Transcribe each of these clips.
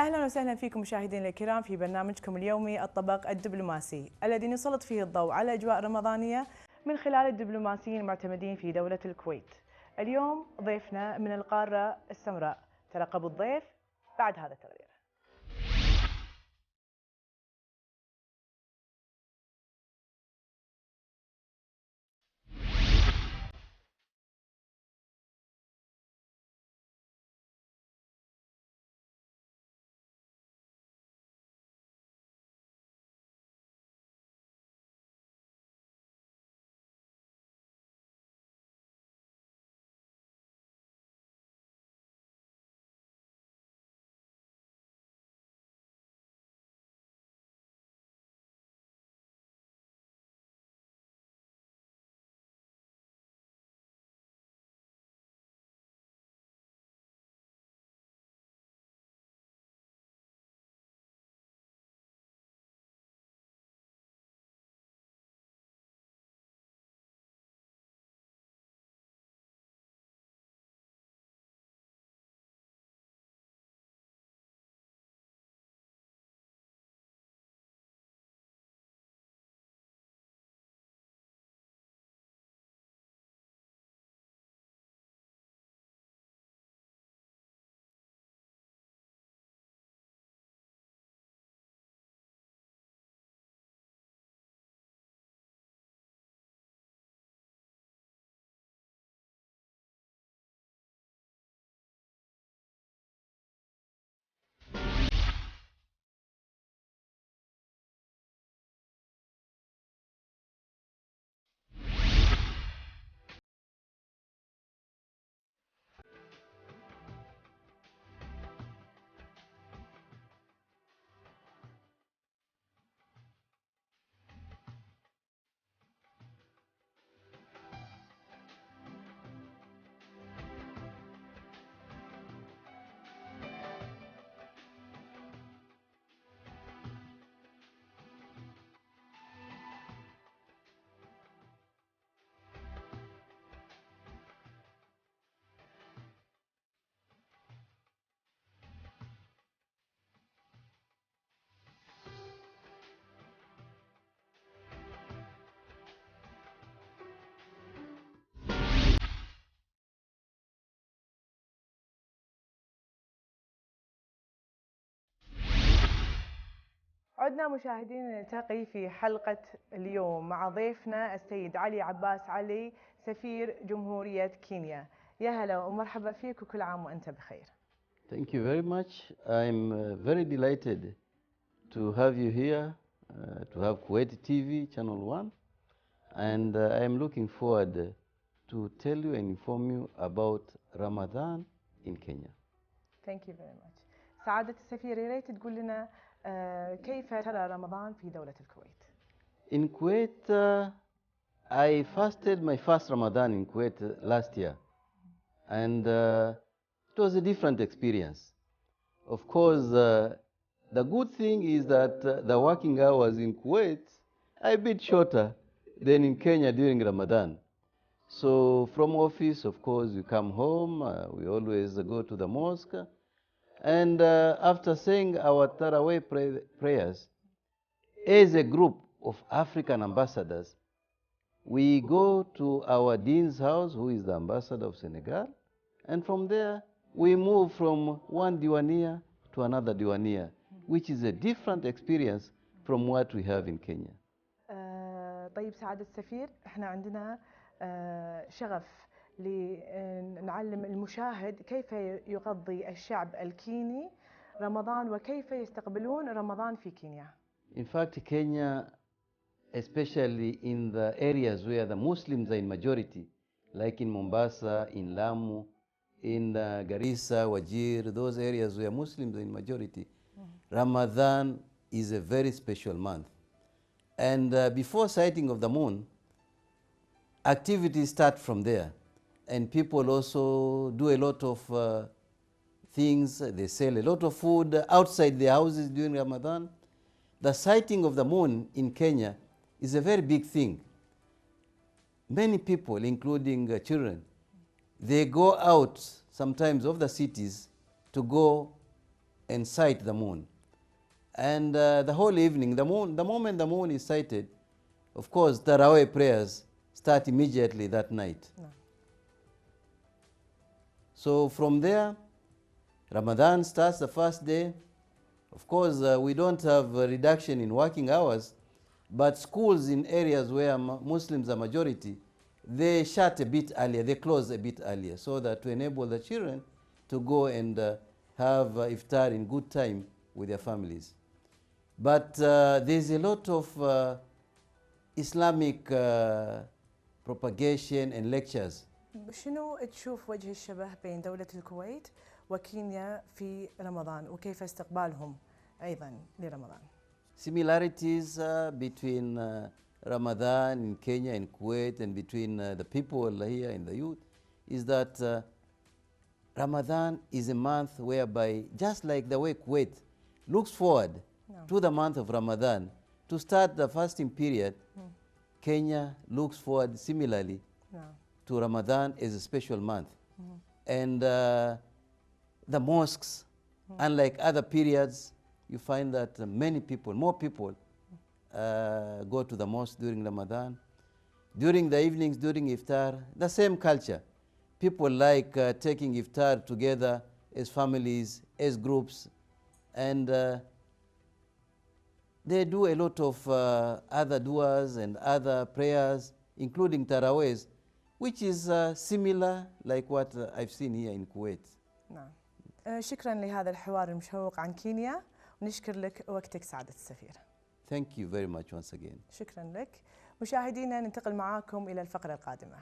أهلا وسهلا فيكم مشاهدينا الكرام في برنامجكم اليومي الطبق الدبلوماسي الذي نسلط فيه الضوء على أجواء رمضانية من خلال الدبلوماسيين المعتمدين في دولة الكويت. اليوم ضيفنا من القارة السمراء، ترقبوا الضيف بعد هذا التقرير. عدنا مشاهدينا نلتقي في حلقة اليوم مع ضيفنا السيد علي عباس علي، سفير جمهورية كينيا. يا هلا ومرحبا فيك وكل عام وأنت بخير. Thank you very much. I'm very delighted to have you here, to have Kuwait TV, Channel 1, and I'm looking forward to tell you and inform you about Ramadan in Kenya. Thank you very much. سعادة السفير، يا ريت تقول لنا كيف ترى رمضان في دولة الكويت؟ In Kuwait, I fasted my first Ramadan in Kuwait last year, and it was a different experience. Of course, the good thing is that the working hours in Kuwait are a bit shorter than in Kenya during Ramadan. So from office, of course, you come home, we always go to the mosque, and after saying our Tarawih prayers, as a group of African ambassadors, we go to our dean's house, who is the ambassador of Senegal, and from there we move from one diwania to another diwania, which is a different experience from what we have in Kenya. طيب سعادة السفير، احنا عندنا شغف لنعلم المشاهد كيف يقضي الشعب الكيني رمضان وكيف يستقبلون رمضان في كينيا. In fact, Kenya, especially in the areas where the Muslims are in majority, like in Mombasa, in Lamu, in Garissa, Wajir, those areas where Muslims are in majority, Ramadan is a very special month. And before sighting of the moon, activities start from there. And people also do a lot of things. They sell a lot of food outside their houses during Ramadan. The sighting of the moon in Kenya is a very big thing. Many people, including children, they go out sometimes of the cities to go and sight the moon. And the whole evening, the moment the moon is sighted, of course, Tarawih prayers start immediately that night. نعم. So from there, Ramadan starts the first day. Of course, we don't have a reduction in working hours, but schools in areas where Muslims are majority, they shut a bit earlier, they close a bit earlier, so that to enable the children to go and have iftar in good time with their families. But there's a lot of Islamic propagation and lectures. شنو تشوف وجه الشبه بين دولة الكويت وكينيا في رمضان وكيف استقبالهم أيضا لرمضان؟ Similarities between Ramadan in Kenya and Kuwait and between the people here and the youth is that Ramadan is a month whereby, just like the way Kuwait looks forward to the month of Ramadan to start the fasting period, Kenya looks forward similarly to Ramadan as a special month. And the mosques, unlike other periods, you find that many people, more people, go to the mosque during Ramadan. During the evenings, during iftar, the same culture. People like taking iftar together as families, as groups, and they do a lot of other du'as and other prayers, including tarawehs, which is similar like what I've seen here in Kuwait. نعم. شكرا لهذا الحوار المشوق عن كينيا، ونشكر لك وقتك سعادة السفير. Thank you very much once again. شكرا لك. مشاهدينا ننتقل معاكم إلى الفقرة القادمة.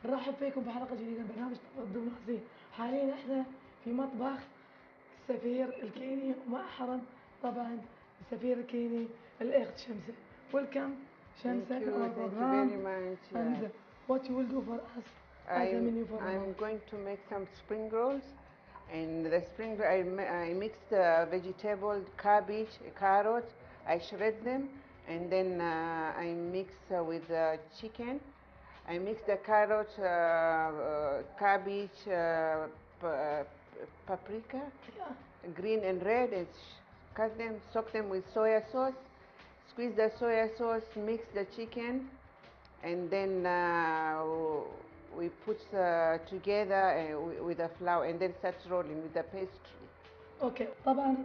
نرحب فيكم في حلقة جديدة من برنامج الدبلوماسي. حاليا احنا في مطبخ السفير الكيني ومع حرم طبعا السفير الكيني الاخت شمسة. Welcome شمسة to our program. Thank you very much. And what you will do for us as a menu for I'm going to make some spring rolls, and the spring I mixed vegetable, cabbage, carrot. I shred them, and then I mix with chicken. I mix the carrot, cabbage, paprika, green and red, and cut them, soak them with soya sauce, squeeze the soya sauce, mix the chicken, and then we put together with the flour, and then start rolling with the pastry. اوكي. طبعا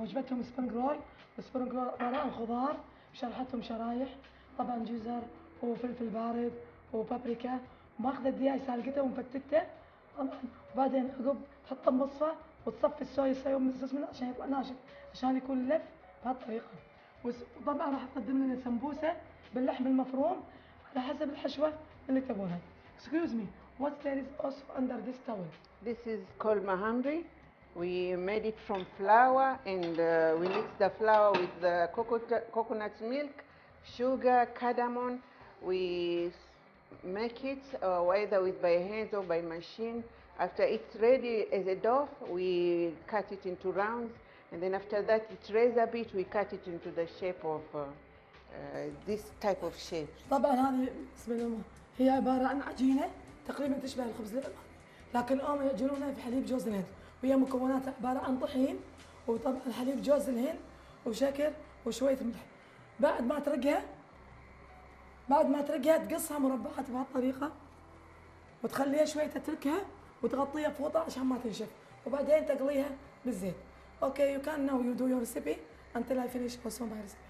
وجبتهم سبرينج رول. السبرينج رول عبارة عن خضار شرحتهم شرايح، طبعا جزر وفلفل بارد وبابريكا، ماخذ الدياي سالقته ومفتته طبعا، وبعدين عقب تحطه بمصفى وتصفي الصويا صوص منه عشان يطلع ناشف، عشان يكون لف بهالطريقه. وطبعا راح تقدم لنا سمبوسه باللحم المفروم على حسب الحشوه اللي تبونها. Excuse me, what there is also under this towel? This is called mahamri. We made it from flour, and we mixed the flour with the coconut milk, sugar, cardamom. We make it either by hand or by machine. After it's ready as a dough, we cut it into rounds, and then after that it raise a bit, we cut it into the shape of this type of shape. طبعا هذه بسم الله هي عباره عن عجينه تقريبا تشبه الخبز الأبيض، لكن هم يعجنونها في حليب جوز الهند، وهي مكوناتها عباره عن طحين وطبعا حليب جوز الهند وشكر وشويه ملح. بعد ما ترقها تقصها مربعات بهالطريقه وتخليها شويه تتركها وتغطيها بفوطه عشان ما تنشف، وبعدين تقليها بالزيت. اوكي you can now you do your recipe until I finish also my recipe.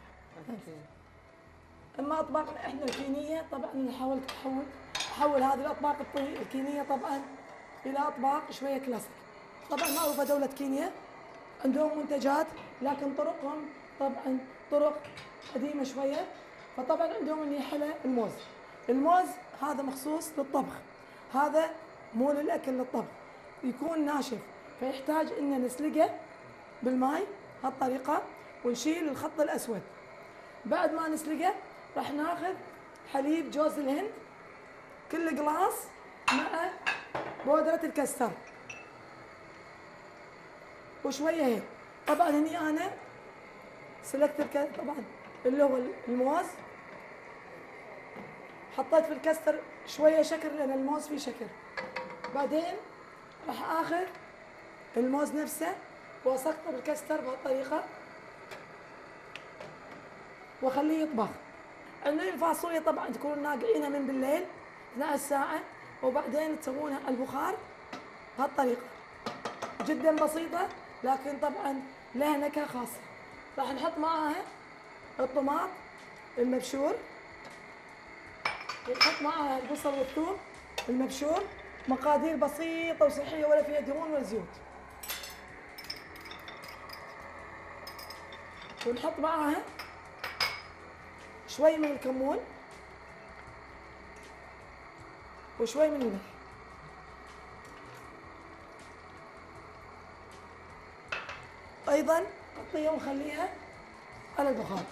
اما اطباقنا احنا الكينيه طبعا نحاول احول هذه الاطباق الكينيه طبعا الى اطباق شويه كلاسيك. طبعا معروفه دوله كينيا عندهم منتجات، لكن طرقهم طبعا طرق قديمه شويه، فطبعا عندهم اللي حلا الموز. الموز هذا مخصوص للطبخ، هذا مو للاكل للطبخ، يكون ناشف فيحتاج ان نسلقه بالماء هالطريقه ونشيل الخط الاسود. بعد ما نسلقه راح ناخذ حليب جوز الهند كل قلاص مع بودرة الكستر وشوية هيك. طبعا هني أنا سلكت طبعا اللي هو الموز، حطيت في الكستر شوية شكر لأن الموز فيه شكر. بعدين راح آخذ الموز نفسه وأسقطه بالكستر بهالطريقة وأخليه يطبخ. الفاصوليا طبعا تكونوا ناقعينها من بالليل 12 ساعة وبعدين تسوونها على البخار بهالطريقة، جدا بسيطة لكن طبعا لها نكهة خاصة. راح نحط معاها الطماط المبشور، ونحط معاها البصل والثوم المبشور، مقادير بسيطة وصحية ولا فيها دهون ولا زيوت. ونحط معاها شوي من الكمون وشوي من الملح. أيضا نغطيها ونخليها على البخار.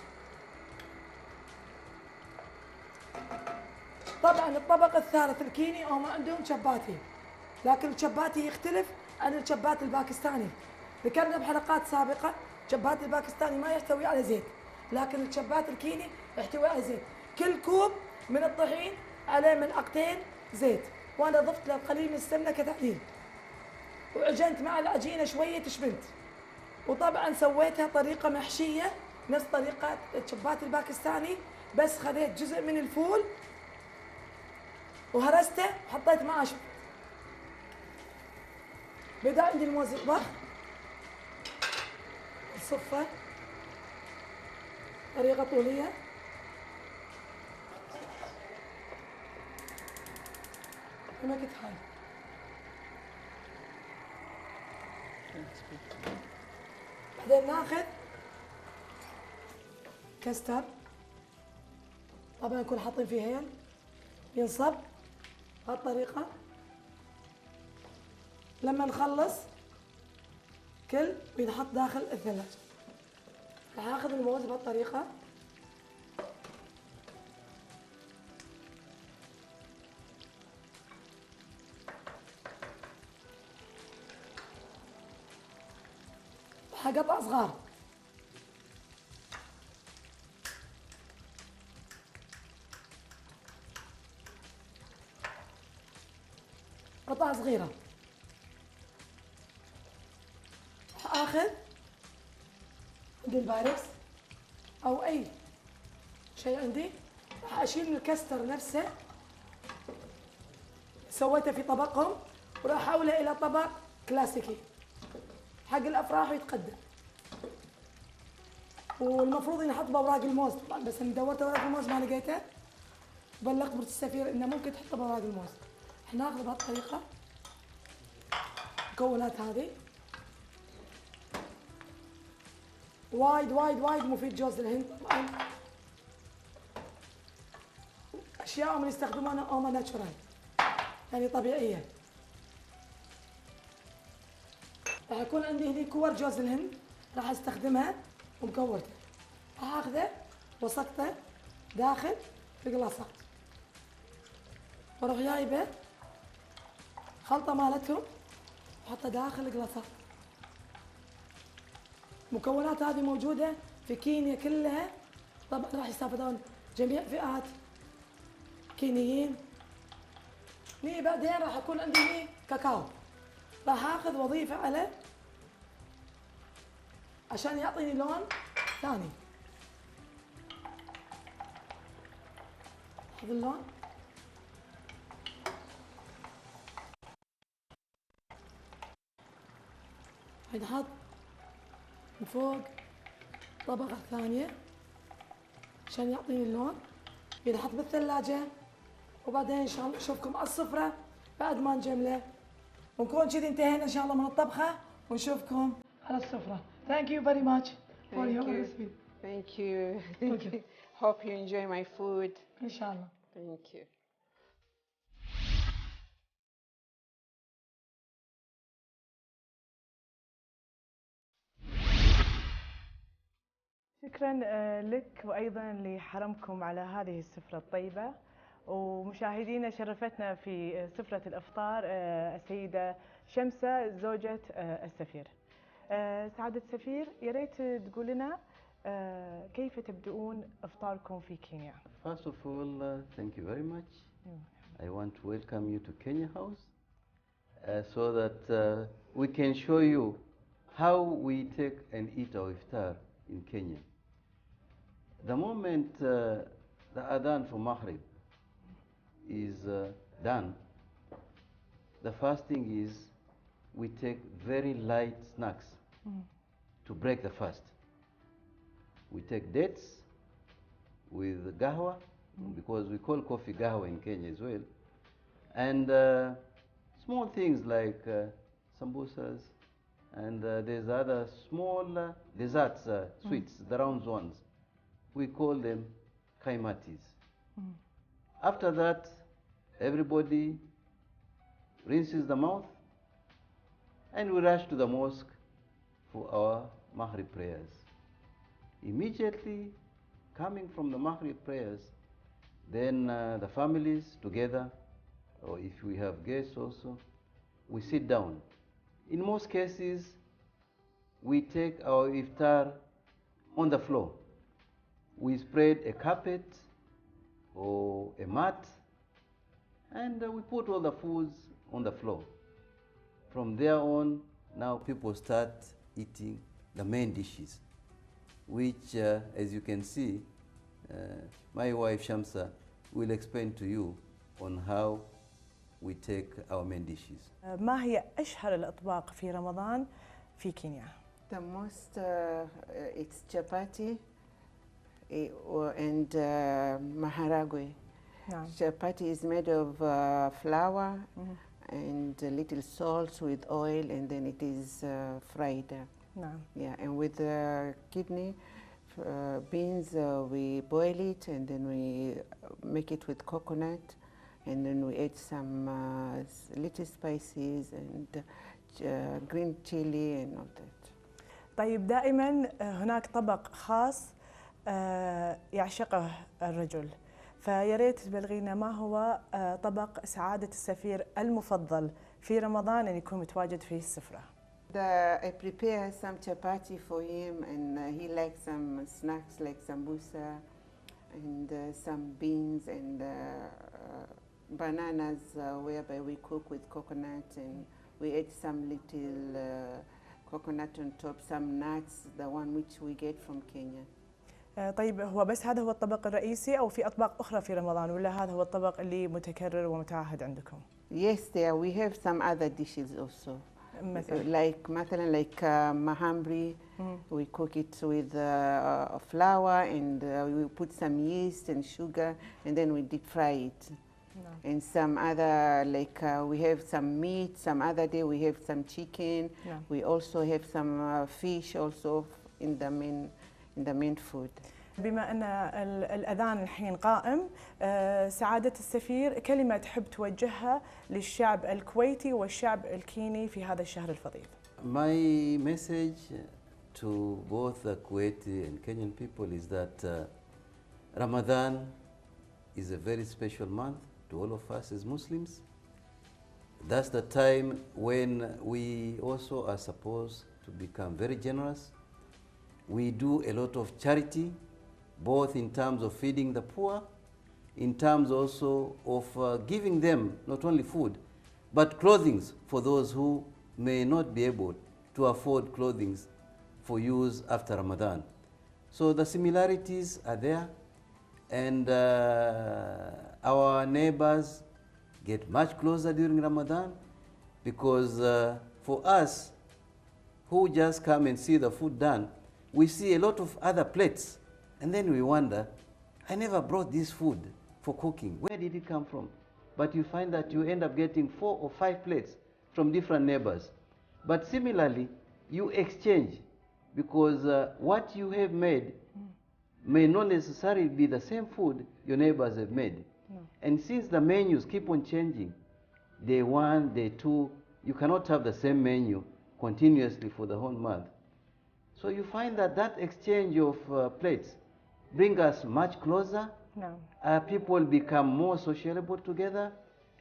طبعا الطبق الثالث الكيني هم عندهم شباتي، لكن الشباتي يختلف عن الشبات الباكستاني. ذكرنا بحلقات سابقة الشبات الباكستاني ما يحتوي على زيت، لكن الشبات الكيني يحتوي على زيت. كل كوب من الطحين عليه ملعقتين زيت، وانا ضفت له القليل من السمنه كتعديل، وعجنت مع العجينه شويه شبنت. وطبعا سويتها طريقه محشيه نفس طريقه الشبات الباكستاني، بس خذيت جزء من الفول وهرسته وحطيت معاه شبت. بدا عندي الموز يطبخ، الصفه طريقه طوليه. ما كنت حاجة. بعدين ناخذ كستر، طبعا نكون حاطين فيه هيل، ينصب بهالطريقة. لما نخلص كل بينحط داخل الثلاجة. راح اخذ الموز بهالطريقة، قطع صغار. قطع صغيرة. راح اخذ عندي البايركس او اي شيء عندي، راح اشيل الكستر نفسه سويته في طبقهم، وراح احوله الى طبق كلاسيكي حق الافراح ويتقدم. والمفروض ينحط باوراق الموز طبعا، بس انا دورت اوراق الموز ما لقيته، بلغت مرت السفير انه ممكن تحطه باوراق الموز. احنا ناخذ بهالطريقه المكونات هذه. وايد وايد وايد مفيد جوز الهند طبعا، اشياء يستخدمونها اوما ناتشورال يعني طبيعيه. راح يكون عندي هني كور جوز الهند راح استخدمها ومكورته، راح اخذه وسقطه داخل القلاصات، واروح جايبه خلطه مالتهم واحطها داخل القلاصات. المكونات هذه موجوده في كينيا كلها، طبعا راح يستفيدون جميع فئات كينيين. بعدين راح يكون عندي كاكاو، راح اخذ واضيفه على عشان يعطيني لون ثاني. اخذ اللون نحط من فوق طبقة ثانية عشان يعطيني اللون، ينحط بالثلاجة، وبعدين ان شاء الله نشوفكم على السفرة بعد ما نجمله، ونكون كذي انتهينا ان شاء الله من الطبخة، ونشوفكم على السفرة. Thank you very much for your recipe. Thank you. Thank you. Hope you enjoy my food. ان شاء الله. Thank you. شكرا لك وأيضا لحرمكم على هذه السفرة الطيبة، ومشاهدينا شرفتنا في سفرة الإفطار السيدة شمسة زوجة السفير. سعادة السفير، يا ريت تقول لنا كيف تبدؤون إفطاركم في كينيا؟ First of all, thank you very much. I want to welcome you to Kenya House so that we can show you how we take and eat our iftar in Kenya. The moment the adhan for Maghrib is done, the first thing is we take very light snacks to break the fast. We take dates with gahwa, because we call coffee gahwa in Kenya as well, and small things like sambusas, and there's other small desserts, sweets, the round ones. We call them kaimatis. After that, everybody rinses the mouth and we rush to the mosque for our Maghrib prayers. Immediately coming from the Maghrib prayers, then the families together, or if we have guests also, we sit down. In most cases, we take our iftar on the floor. We spread a carpet or a mat, and we put all the foods on the floor. From there on, now people start eating the main dishes, which, as you can see, my wife Shamsa will explain to you on how we take our main dishes. ما هي أشهر الأطباق في رمضان في كينيا؟ The most, it's chapati and maharagwe. نعم. Chapati is made of flour and a little salt with oil, and then it is fried. نعم. Yeah, and with kidney beans, we boil it and then we make it with coconut, and then we add some little spices and green chili and all that. طيب، دائما هناك طبق خاص يعشقه الرجل، فيا ريت تبلغينا ما هو طبق سعادة السفير المفضل في رمضان أن يكون متواجد في السفرة. I prepare some chapati for him, and he likes some snacks like sambusa and some beans and bananas, whereby we cook with coconut, and we add some little coconut on top, some nuts, the one which we get from Kenya. طيب، هو بس هذا هو الطبق الرئيسي أو في أطباق أخرى في رمضان، ولا هذا هو الطبق اللي متكرر ومتعهد عندكم؟ Yes, there we have some other dishes also. مثلا like mahamri, we cook it with flour and we put some yeast and sugar, and then we deep fry it. No. And some other, like we have some meat, some other day we have some chicken. No. We also have some fish also in the main food. بما أن الأذان الحين قائم، سعادة السفير كلمة تحب توجهها للشعب الكويتي والشعب الكيني في هذا الشهر الفضيل. My message to both the Kuwaiti and Kenyan people is that Ramadan is a very special month to all of us as Muslims. That's the time when we also are supposed to become very generous. We do a lot of charity, both in terms of feeding the poor, in terms also of giving them not only food, but clothing for those who may not be able to afford clothing for use after Ramadan. So the similarities are there, and our neighbors get much closer during Ramadan, because for us who just come and see the food done, we see a lot of other plates, and then we wonder, I never brought this food for cooking. Where did it come from? But you find that you end up getting 4 or 5 plates from different neighbors. But similarly, you exchange, because what you have made may not necessarily be the same food your neighbors have made. No. And since the menus keep on changing, day 1, day 2, you cannot have the same menu continuously for the whole month. So you find that that exchange of plates bring us much closer, نعم. People become more sociable together,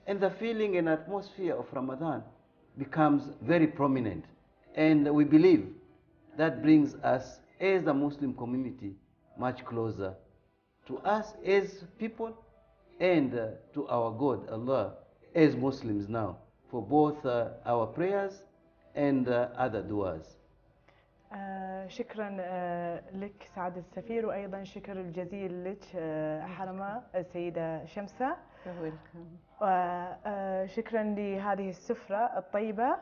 and the feeling and atmosphere of Ramadan becomes very prominent. And we believe that brings us, as the Muslim community, much closer to us as people and to our God, Allah, as Muslims now, for both our prayers and other du'as. شكرا لك سعادة السفير، وأيضا شكر الجزيل لك حرمة السيدة شمسة، وشكرا لهذه السفرة الطيبة.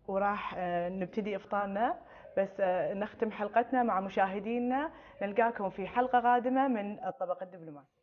وراح نبتدي إفطارنا، بس نختم حلقتنا مع مشاهدينا. نلقاكم في حلقة قادمة من الطبق الدبلوماسي.